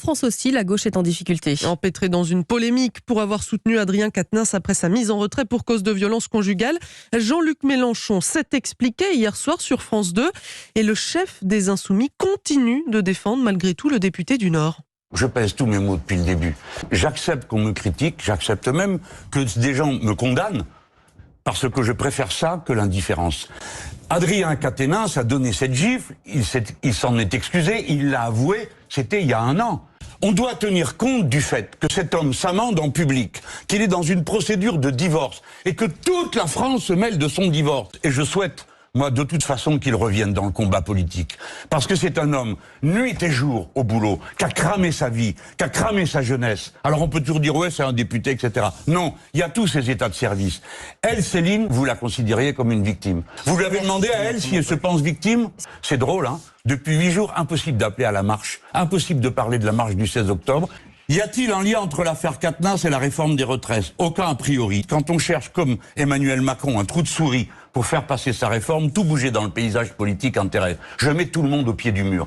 France aussi, la gauche est en difficulté. Empêtré dans une polémique pour avoir soutenu Adrien Quatennens après sa mise en retrait pour cause de violence conjugale, Jean-Luc Mélenchon s'est expliqué hier soir sur France 2 et le chef des Insoumis continue de défendre malgré tout le député du Nord. Je pèse tous mes mots depuis le début. J'accepte qu'on me critique, j'accepte même que des gens me condamnent, parce que je préfère ça que l'indifférence. Adrien Quatennens a donné cette gifle, il s'en est excusé, il l'a avoué, c'était il y a 1 an. On doit tenir compte du fait que cet homme s'amende en public, qu'il est dans une procédure de divorce, et que toute la France se mêle de son divorce. Et je souhaite, moi, de toute façon, qu'il revienne dans le combat politique. Parce que c'est un homme, nuit et jour, au boulot, qui a cramé sa vie, qui a cramé sa jeunesse. Alors on peut toujours dire, ouais, c'est un député, etc. Non, il y a tous ces états de service. Elle, Céline, vous la considériez comme une victime. Vous lui avez demandé à elle si elle se pense victime? C'est drôle, hein? Depuis 8 jours, impossible d'appeler à la marche. Impossible de parler de la marche du 16 octobre. Y a-t-il un lien entre l'affaire Quatennens et la réforme des retraites? Aucun a priori. Quand on cherche, comme Emmanuel Macron, un trou de souris pour faire passer sa réforme, tout bouger dans le paysage politique intéresse. Je mets tout le monde au pied du mur.